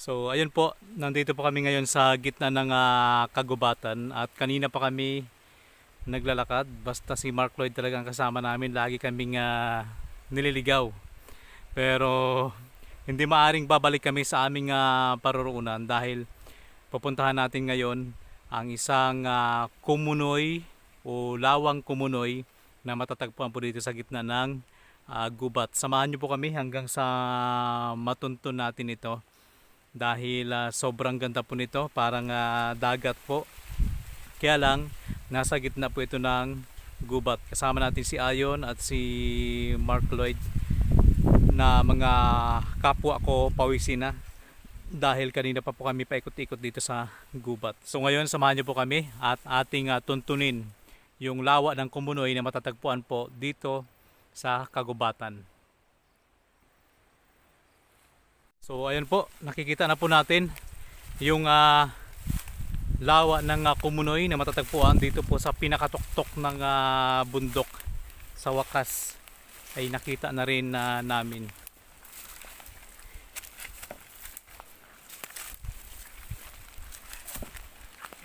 So ayun po, nandito po kami ngayon sa gitna ng kagubatan at kanina pa kami naglalakad. Basta si Mark Lloyd talaga ang kasama namin, lagi kaming nililigaw. Pero hindi maaring babalik kami sa aming paroroonan dahil pupuntahan natin ngayon ang isang kumunoy o lawang kumunoy na matatagpuan po dito sa gitna ng gubat. Samahan niyo po kami hanggang sa matuntun natin ito dahil sobrang ganda po nito, parang dagat po. Kaya lang nasa gitna po ito ng gubat. Kasama natin si Ayon at si Mark Lloyd na mga kapwa ko pawisin na dahil kanina pa po kami paikot-ikot dito sa gubat. So ngayon samahan niyo po kami at ating tuntunin yung lawa ng kumunoy na matatagpuan po dito sa kagubatan. So ayun po, nakikita na po natin yung lawa ng kumunoy na matatagpuan dito po sa pinakatuktok ng bundok. Sa wakas ay nakita na rin namin.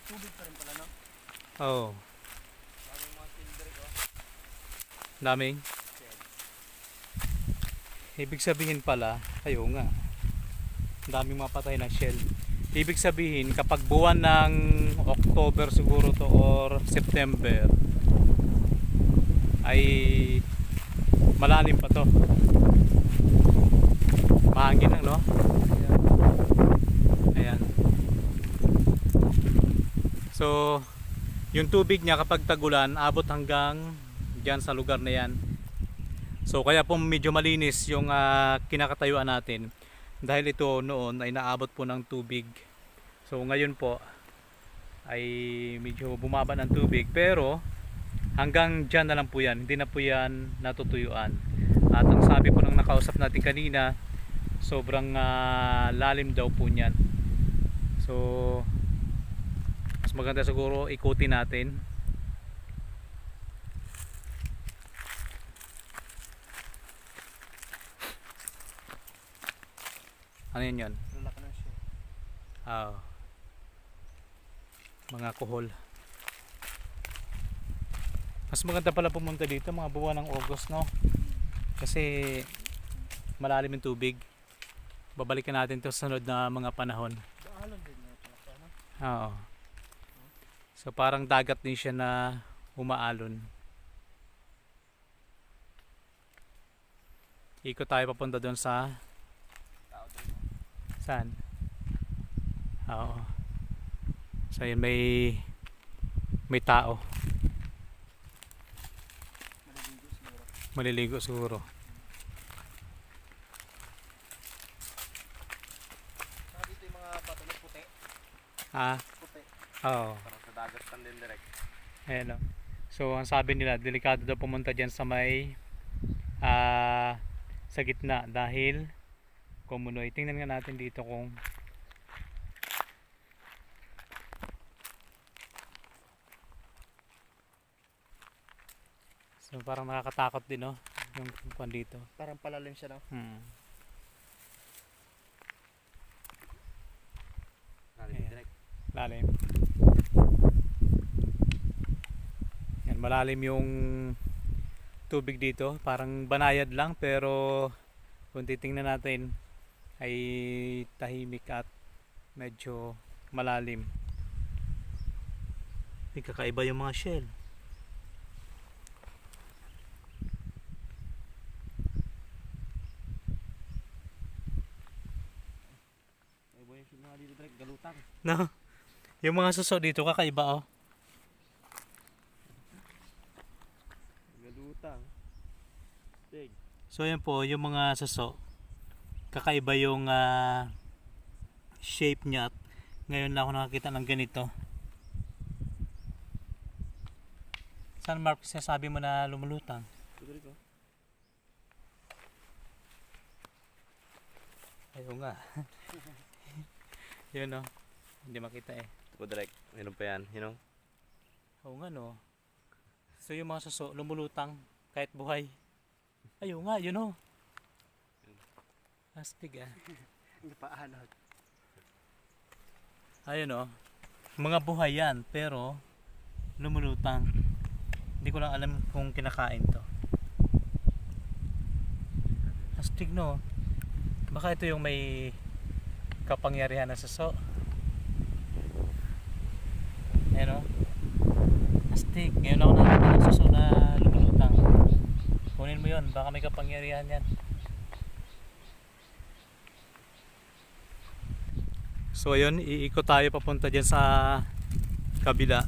Tubig pa rin pala, no? Oh, Daming mga silver ko. daming. Ibig sabihin pala, ayo nga, daming mga patay na shell. Ibig sabihin kapag buwan ng October siguro to or September ay malalim pa to. Mahangin lang, no? Ayan. So yung tubig niya kapag tagulan abot hanggang dyan sa lugar na yan. So kaya po medyo malinis yung kinakatayuan natin dahil ito noon ay naabot po ng tubig. So ngayon po ay medyo bumaba ng tubig, pero hanggang dyan na lang po yan, hindi na po yan natutuyuan. At ang sabi po ng nakausap natin kanina, sobrang lalim daw po niyan. So mas maganda siguro ikutin natin. Ano yun? Lalaki ng siya. Mga kuhol. Mas maganda pala pumunta dito mga buwan ng August, no? Kasi malalim yung tubig. Babalikan natin to sa sunod na mga panahon. Daalan din na ito. Ano? Oo. So parang dagat din siya na umaalon. Ikot tayo papunta doon sa Tao din. saan? Oo. So yun, may tao. Maliligo siguro. Maliligo siguro. Saka dito yung mga bato na puti. Puti. Oo. Parang sa dagat lang din direct. Ayan, oh. So ang sabi nila, delikado daw pumunta dyan sa may sa gitna dahil kumunoy. Tingnan nga natin dito kung so parang nakakatakot din, no? Yung kwan dito. Parang palalim siya, no? Ayan. Lalim. Yan, malalim yung tubig dito. Parang banayad lang, pero kung titingnan natin ay tahimik at medyo malalim. May kakaiba yung mga shell. May buhay yung mga dito direct. Galutang. No? Yung mga suso dito kakaiba, oh. Galutang. Big. So yan po, yung mga suso kakaiba yung shape niya at ngayon lang ako nakakita ng ganito. Saan, Mark, sinasabi mo na lumulutang? Dito rin ko. Ayaw nga. Yun, no? Hindi makita eh. Ito direct. Meron pa yan. You know? Oo nga, no? So yung mga suso lumulutang kahit buhay. Ayaw nga, yun, no? Astig, ah. Hindi pa anod. Ayun oh. Mga buhay yan, pero lumulutang. Hindi ko lang alam kung kinakain to. Astig no. Baka ito yung may kapangyarihan na suso. Ayan o. Astig. Ngayon ako nakita ng suso na lumulutang. Kunin mo yun. Baka may kapangyarihan yan. So ayun, iikot tayo papunta dyan sa kabila.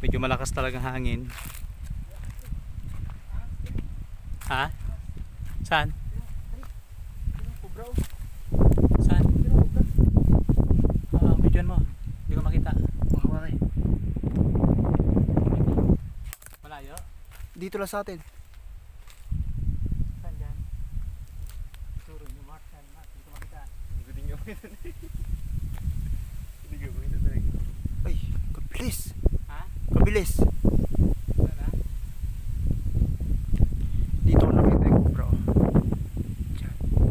Medyo malakas talagang hangin. Ha? Saan? Saan? Bidyoan mo. Hindi ko makita. Malayo? Dito lang sa atin. Saan dyan? Turo nyo, Mark. Saan, Mark? Hindi ko makita. Ay, kabilis. Ha? Kabilis. Saan na? Dito ko nakita yung cobra.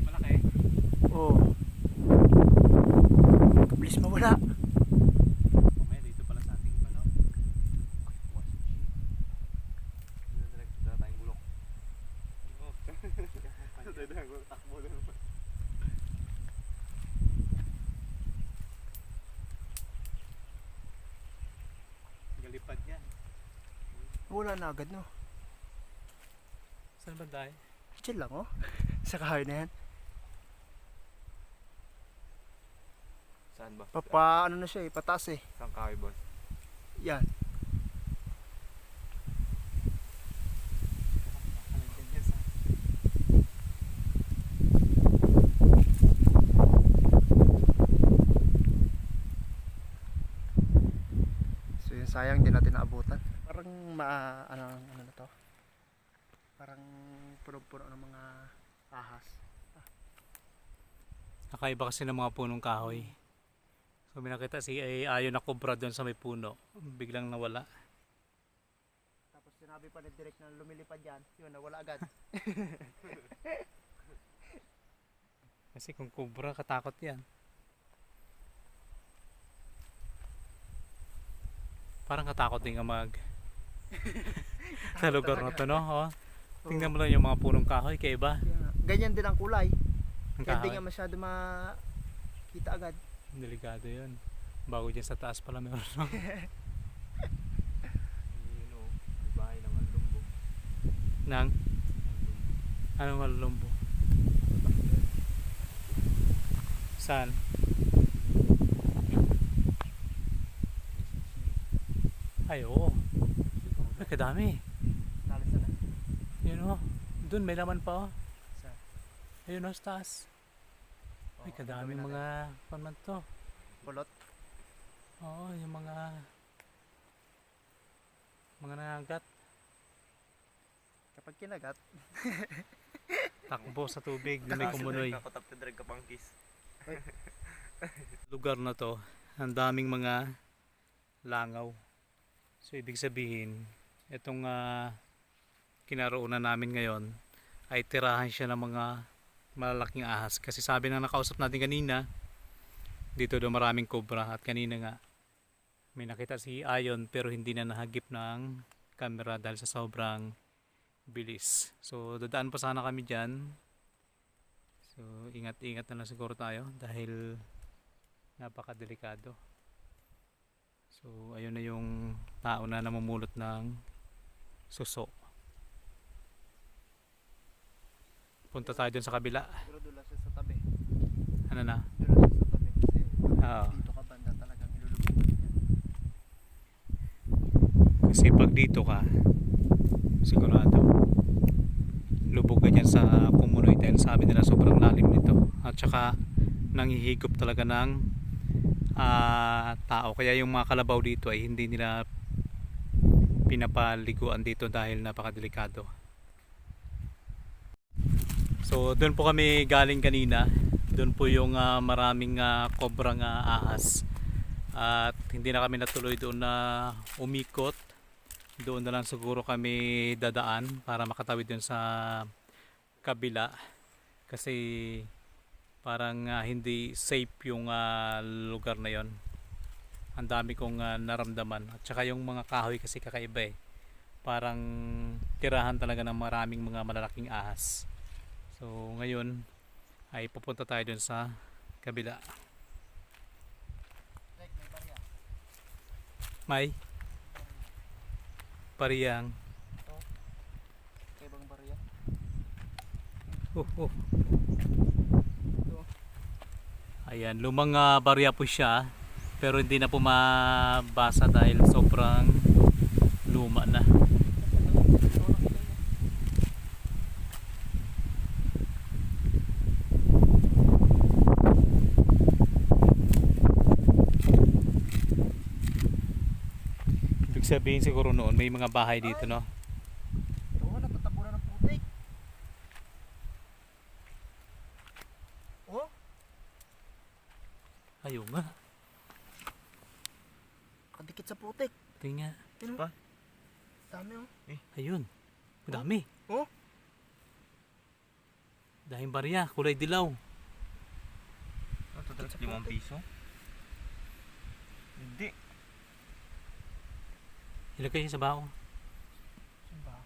Malaki? Oh. Kabilis mawala. Mamaya dito pala sa ating ano. Galipad yan. Wala na agad no. Saan ba tayo? Chill lang oh. Sa kahoy na yan. Saan ba? Papa ano na siya eh, pataas eh. Saan kahoy, boss? Yan. So yun, sayang din natin naabutan. Parang ano na to. Parang puno-puno ng mga ahas. Nakaiba kasi ng mga punong kahoy. So may nakita si ayon na cobra doon sa may puno. Biglang nawala. Tapos sinabi pa ni Direk na lumilipad yan. Yun, nawala agad. Kasi kung cobra, katakot yan. Parang katakot din nga sa lugar na to, no? Oh. Tingnan mo lang yung mga punong kahoy, kaiba. Ganyan din ang kulay. Ang Kaya di kahoy. nga masyado makita agad. Delikado yun. Bago dyan sa taas pala meron. No? Yun o, may bahay ng Alumbo. Nang? Anong halumbo? Saan? Ay, oo. Ay, kadami. Nalis na. Yun o. Doon may laman pa o. Saan? Ayun o, sa taas. Ay, kadami mga paman to. Kulot. Oo, yung mga nangagat. Kapag kinagat, Takbo sa tubig na may kumunoy. Nakatap na drag kapangkis. Lugar na to, ang daming mga langaw. So ibig sabihin, itong kinaroonan namin ngayon ay tirahan siya ng mga malalaking ahas. Kasi sabi na nakausap natin kanina, dito daw maraming cobra. At kanina nga, may nakita si Ayon pero hindi na nahagip ng camera dahil sa sobrang bilis. So dadaan pa sana kami dyan. So ingat-ingat na lang siguro tayo dahil napakadelikado. So ayun na yung tao na namumulot ng suso. Punta tayo dun sa kabila. siguro doon lang siya sa tabi. Ano na? Doon lang siya sa tabi kasi Oo. dito ka banda talagang ilulubugan niya. Kasi pag dito ka, sigurado lubog ka dyan sa kumunoy dahil sabi nila sobrang lalim nito. At saka nanghihigop talaga ng tao. Kaya yung mga kalabaw dito ay hindi nila pinapaliguan dito dahil napakadelikado. So doon po kami galing kanina. Doon po yung maraming kobrang ahas. At hindi na kami natuloy doon na umikot. Doon na lang siguro kami dadaan para makatawid doon sa kabila. Kasi parang hindi safe yung lugar na yon. Ang dami kong naramdaman. At saka yung mga kahoy kasi kakaiba eh. Parang tirahan talaga ng maraming mga malalaking ahas. So ngayon ay pupunta tayo dun sa kabila. May pariyang. Ibang barya. Oh. Ayan, lumang barya po siya, pero hindi na po mabasa dahil sobrang luma na. Ibig sabihin siguro noon may mga bahay dito, no? Oo, natatabunan ng putik. Oh, Ayun nga, kadikit sa putik. tingnan. Pa? Dami oh. Ayun, madami. Oh? Dahil barya, kulay dilaw. Ito Sa 5 putik. piso? Hindi. Ilagay niya sa bao. Saan ba?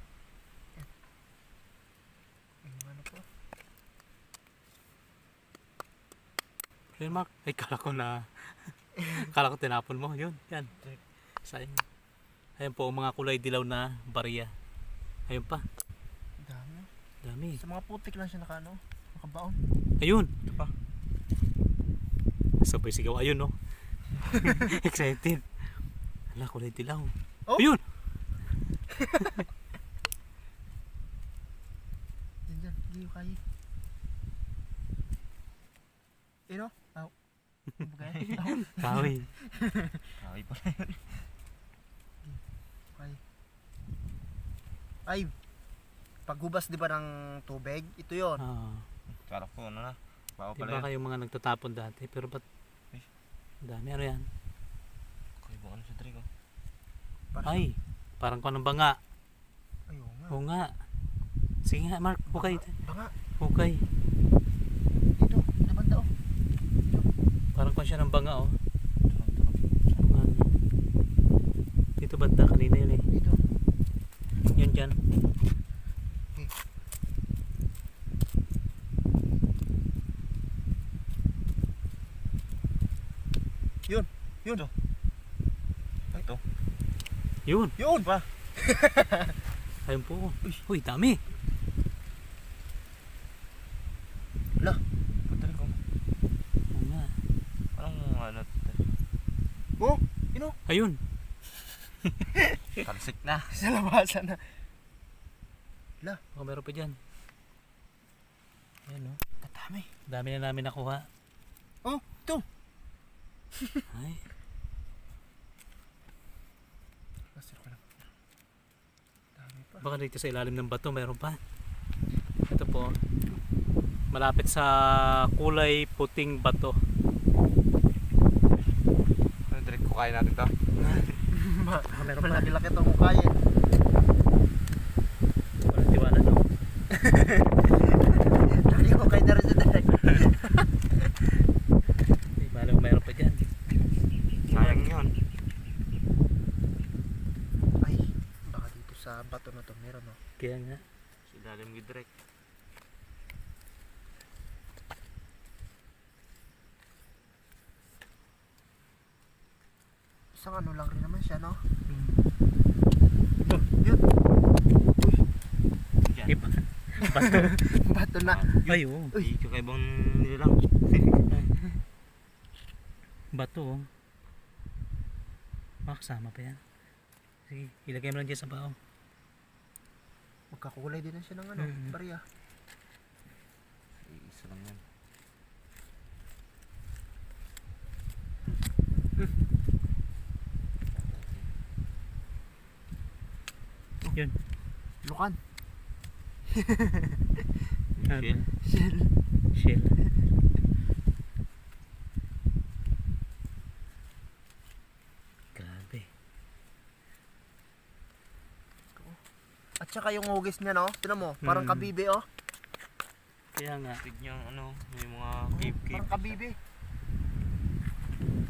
Ano po? Ayun, Mark. Ay, kala ko tinapon mo. Yun, yan. Sayang. Ayun po, mga kulay dilaw na barya. Ayun pa. Dami. Dami. Sa mga putik lang siya nakabaon. Ayun. Ito pa. Sabay sigaw. Ayun, no? Excited. Hala, kulay dilaw. Oh! Ayun! Diyan, hindi yung kaya. Ino? Aw. Bagay. Aw. Kahoy. Kahoy pa. Kaya. Ay. Paghubas di ba ng tubig? Ito yon. Ah, Kala ko ano na. Bawa di pala ba yan. kayong mga nagtatapon dati? Pero ba't Eh. dami? Ano yan? Kaya ba ano sa trigo? Ay, parang kung anong banga. Ayaw nga. Oo nga. Sige nga, Mark. Hukay. Banga. Hukay. Dito. Di ba daw? Parang kung siya ng banga, oh. Tunog. Ano? Dito banda kanina yun eh. Dito. Yun dyan. Yun. Ito. Ito. Yun. Yun pa. Ayun po. Uy, dami. Patay ko. Oo nga. Anong ano? Oh, Ayun. Talsik na. sa labasan na. Baka meron pa dyan. Ayan, oh. Katami. Dami na namin nakuha. Oh, ito. Ay. Pasir ko lang. Dami pa. Baka dito sa ilalim ng bato meron pa. Ito po. Malapit sa kulay puting bato. Ano direct ko kaya natin to? Baka meron pa. Malaki-laki ito kung kaya. Walang tiwala, no? Dali ko kaya na rin sa direct. Ay, bala mo meron pa dyan. Sayang yun. Ay, baka dito sa bato na to meron no. Kaya nga. Sa ilalim ko direct. Isang ano lang rin naman siya no. Oh, Yun. Diyan. iba. Bato. Bato na. Ay, oo. Hindi ko kayo bang nilalang. Bato, oh. Makasama pa yan. Sige, ilagay mo lang dyan sa bao. Magkakulay din na siya ng ano, Mhm. barya. Isa lang yan. Yun. Lukan. Ano? Shell. Shell. Grabe. At saka yung hugis niya no, tinan mo, parang Mm. kabibe oh. Kaya nga. Tignan ano, may mga cave-cave. Parang kabibi.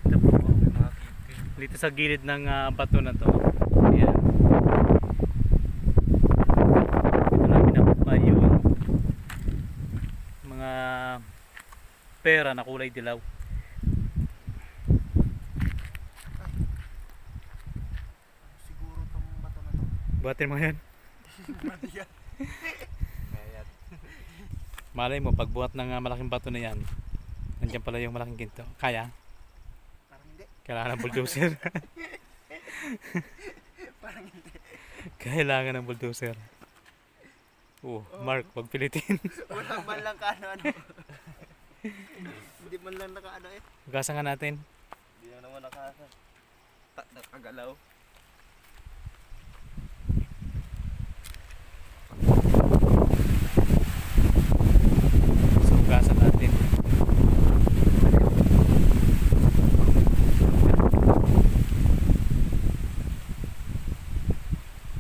Ito po. May mga cave-cave. Dito sa gilid ng bato na to. Ayan. Ito na pinapatay yung mga pera na kulay dilaw. Siguro tong bato na to. Buhatin mo yan. Kaya Malay mo, pagbuhat ng malaking bato na yan, nandiyan pala yung malaking ginto. Kaya? Parang hindi. Kailangan ng bulldozer. Parang hindi. Kailangan ng bulldozer. Mark, wag pilitin. Walang man lang kaano-ano. Hindi man lang nakaano eh. Hugasan nga natin. Hindi na naman nakagalaw. So, hugasan natin.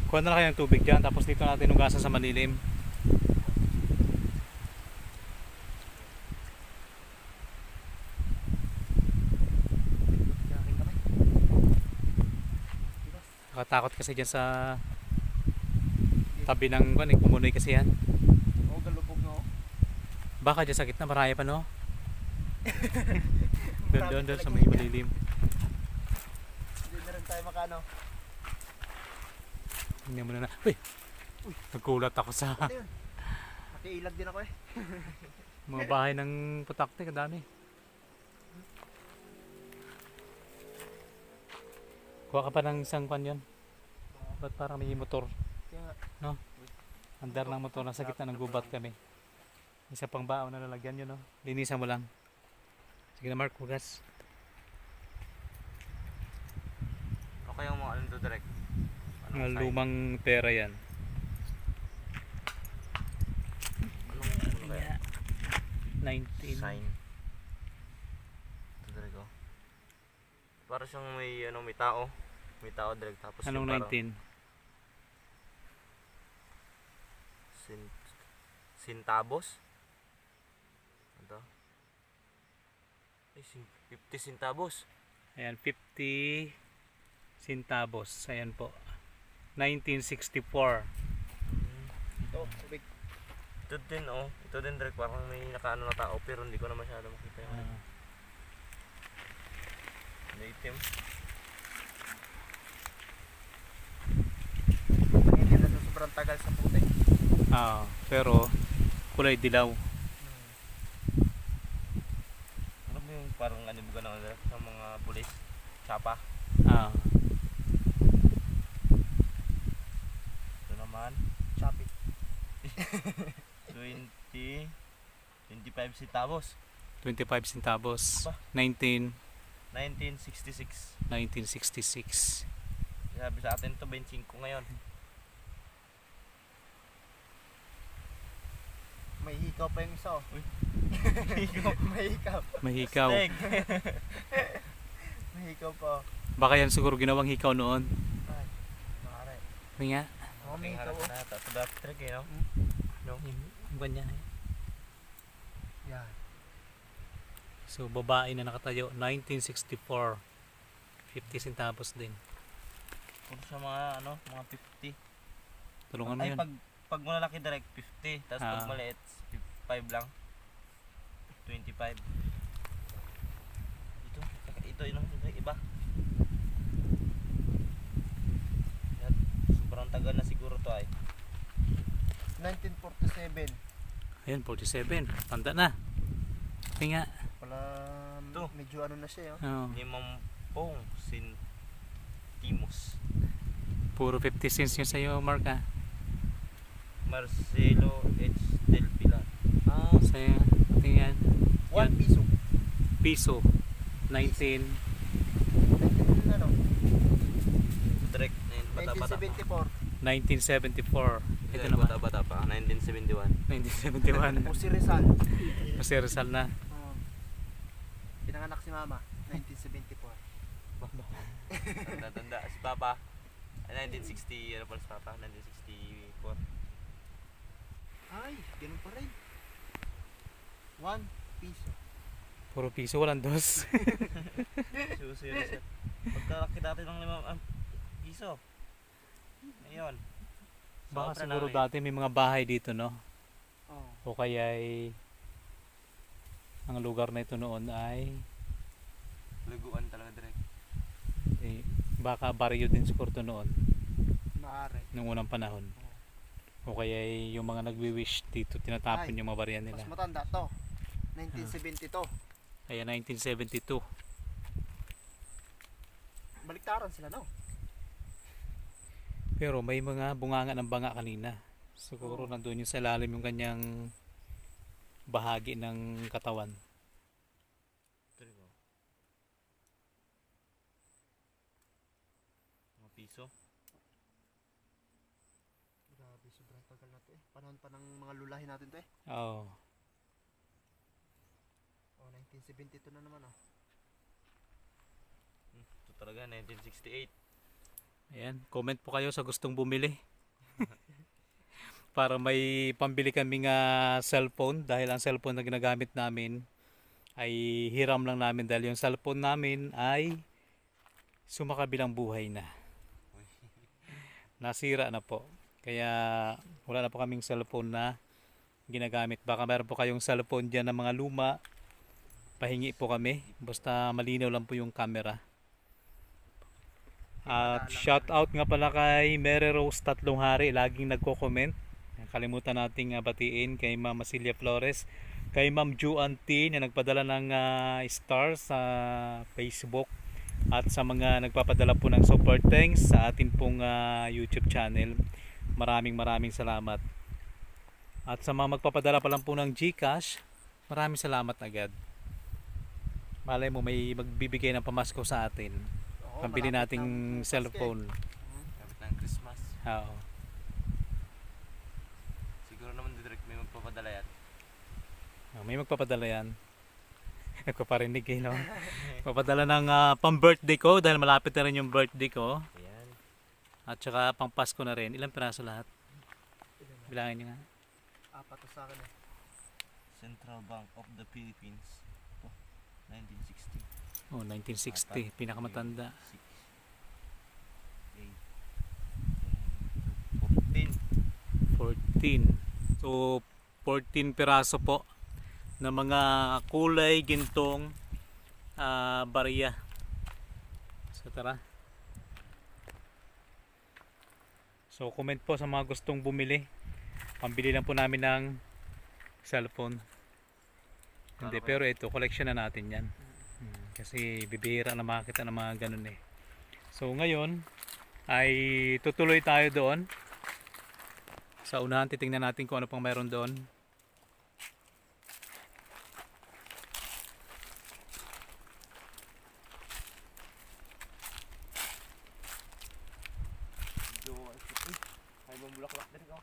Kuha na lang kayo ng tubig dyan, tapos dito natin hugasan sa malilim. Yakin kami. Nakatakot kasi dyan sa tabi ng kumunoy kasi yan. Oo, galubog na oh. Baka dyan sa gitna, maraya pa no? Doon Marami sa talaga may yan. malilim. Hindi na rin tayo makaano. Hindi mo na. Uy! Nagkulat ako sa Ano yun? Nakiilag din ako eh. mga bahay ng putakte, kadami. Kuha ka pa ng isang kwan yun. Ba't parang may motor? Kaya nga, Andar ng motor, nasa gitna ng gubat kami. Isa pang baon na lalagyan yun, no? Linisan mo lang. Sige na Mark, hugas. Okay yung mga ano to direct. Mga lumang pera yan. Ano kaya? 19. Sign. Ito direct oh. Para siyang may ano, may tao. May tao direct tapos Anong yung parang 19? Centavos. Ano? Ay, 50 centavos. Ayan, 50 centavos. Ayan po. 1964. ito, tubig. Ito din oh. Ito din direct parang may nakaano na tao pero hindi ko na masyado makita yung Ah, may itim. Hindi na sa sobrang tagal sa puti. pero kulay dilaw. Ano ba yung parang ano ba ng ng mga pulis? Tsapa. Ah, Ito naman. Choppy. 25 centavos. 25 centavos. Ba? 1966. 1966. Sabi sa atin to 25 ngayon. May hikaw pa yung isa oh. Uy. May hikaw. May hikaw. Steak. May hikaw pa oh. Baka yan siguro ginawang hikaw noon. Ay, maaari. May nga. Oh, may hikaw oh. na sa dap trick eh no. No. Yung ganyan. Yan. So babae na nakatayo. 1964. 50 centavos din. Puro sa mga ano, mga 50. Tulungan mo Ay yun. pag malaki direct 50, tapos Ah. pag maliit 5 lang. 25. Ito yung iba. Yan, sobrang tagal na siguro to ay. 1947. Ayun, 47. Tanda na. May nga. Wala, Ito. medyo ano na siya oh. Oh, 50 centimos. puro 50 cents yun sa'yo, Mark, ah. Marcelo H. Del Pilar. Ah, Sa'yo. Tingnan. 1 piso. Piso. 19. 19 ano? direct na yun, bata-bata pa. 1974. 1974. Ito Yan, naman. bata-bata pa, 1971. 1971. O si Rizal. Kasi Rizal na. Oh. Pinanganak si Mama 1974. Tanda si Papa. 1960, ano pala si Papa? 1964. Ay, ganun pa rin. 1 piso. Puro piso, walang dos. Serious. Pagkalaki dati ng 5 piso. Ngayon. Baka sobra siguro namin. dati may mga bahay dito, no? Oh. O kaya ay ang lugar na ito noon ay Laguan talaga direct. eh, baka baryo din siguro ito noon Maaari. nung unang panahon. O kaya ay yung mga nagwi-wish dito tinatapon Ay, yung mga barya nila. Mas matanda to. 1972. Kaya 1972. Baliktaran sila, no? Pero may mga bunganga ng banga kanina. Siguro Oo. nandun yung sa ilalim yung kanyang bahagi ng katawan. Talaga. Mga piso. Grabe, sobrang tagal na to eh. Panahon pa ng mga lulahin natin to eh. Oo. Oh, 1972 na naman oh. Ito talaga 1968. Ayan, comment po kayo sa gustong bumili. Para may pambili kaming cellphone dahil ang cellphone na ginagamit namin ay hiram lang namin dahil yung cellphone namin ay sumakabilang buhay na. Nasira na po. Kaya wala na po kaming cellphone na ginagamit. Baka meron po kayong cellphone dyan na mga luma. Pahingi po kami. Basta malinaw lang po yung camera. At shout out nga pala kay Mary Rose Tatlong Hari, laging nagko-comment. Kalimutan nating batiin kay Ma'am Asilia Flores, kay Ma'am Juan T na nagpadala ng stars sa Facebook, at sa mga nagpapadala po ng support thanks sa atin pong YouTube channel. Maraming salamat. At sa mga magpapadala pa lang po ng GCash, maraming salamat agad. Malay mo may magbibigay ng pamasko sa atin. Oo, Pambili malapit nating ng Pasko eh. cellphone. Kapit ng Christmas. Oo. Siguro naman direct may magpapadala yan. May magpapadala yan. Nagpaparinig eh, no? Papadala ng pang-birthday ko dahil malapit na rin yung birthday ko. Ayan. At saka pang Pasko na rin. Ilang piraso lahat? Bilangin nyo nga. Apat to sa akin eh. Central Bank of the Philippines. Ito. 1960. Oh, 1960. Pinakamatanda. 14. So, 14 piraso po na mga kulay gintong barya. So, tara. So, comment po sa mga gustong bumili. Pambili lang po namin ng cellphone. Hindi, pero ito, collection na natin yan. Kasi bibihira na makita ng mga ganun eh. So, ngayon ay tutuloy tayo doon. Sa unahan, titingnan natin kung ano pang mayroon doon. Ay, bulaklak din ko.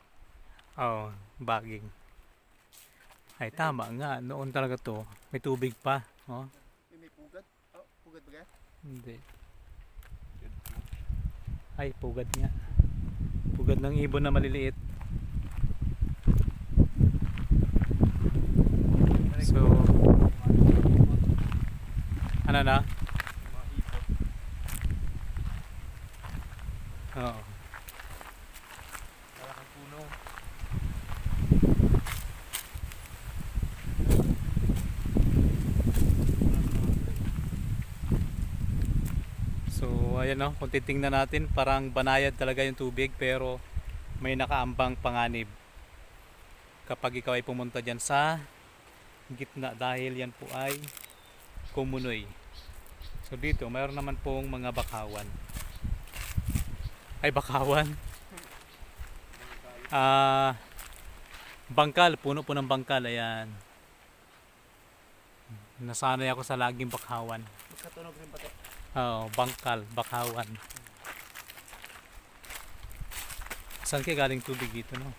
Oh, bagging. Ay, tama nga. Noon talaga to. May tubig pa. Oh, May pugad? Oh, pugad ba kaya? hindi. Ay, pugad nga. Pugad ng ibon na maliliit. So, ano na? Mga ipot. Oo. Malakang puno. So, ayan no, kung titingnan natin, parang banayad talaga yung tubig pero may nakaambang panganib kapag ikaw ay pumunta dyan sa gitna dahil yan po ay Kumunoy. So dito, mayroon naman pong mga bakawan. Ay, bakawan. Bangkal, puno po ng bangkal, ayan. Nasanay ako sa laging bakawan. Magkatunog rin ba to? Oo, bangkal, bakawan. Saan kaya galing tubig dito, no?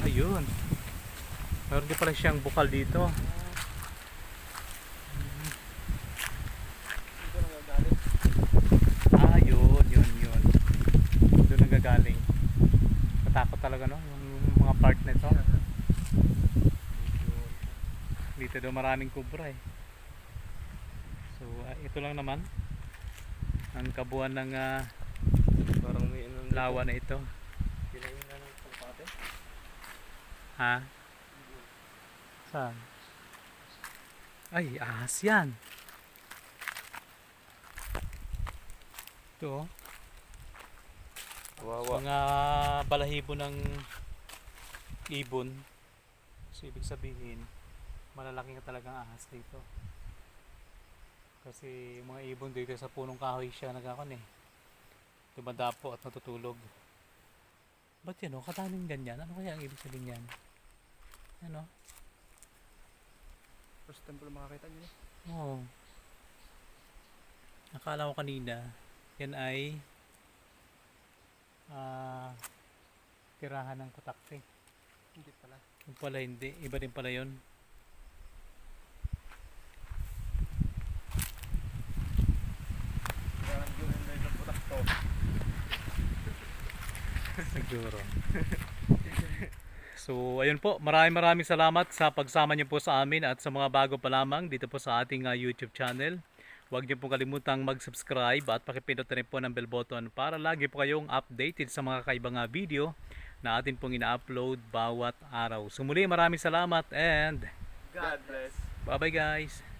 Ayun. Meron din pala siyang bukal dito. Dito na gagaling. talaga no, yung mga part nito. Dito daw maraming kubra eh. So ito lang naman ang kabuuan ng Parang may ano lawa na ito. Kinain na ng kalapate. Ha? Saan? Ay, ahas yan. Ito oh. Kawawa. Mga balahibo ng ibon. So ibig sabihin malalaki ka talagang ahas dito. Kasi yung mga ibon dito sa punong kahoy siya nagkakon eh. Dumadapo at natutulog. Ba't yan o? Kadaming ganyan. Ano kaya ang ibig sabihin yan? Ano? First time ko lang makakita nyo. Oo. Akala ko kanina yan ay tirahan ng kutakte. Hindi pala. Yung pala hindi. Iba din pala yun. Siguro. So ayun po, maraming salamat sa pagsama niyo po sa amin at sa mga bago pa lamang dito po sa ating YouTube channel. Huwag niyo po kalimutang mag-subscribe at pakipindot na rin po ng bell button para lagi po kayong updated sa mga kaibang video na atin pong ina-upload bawat araw. So muli maraming salamat and God bless. bye bye guys.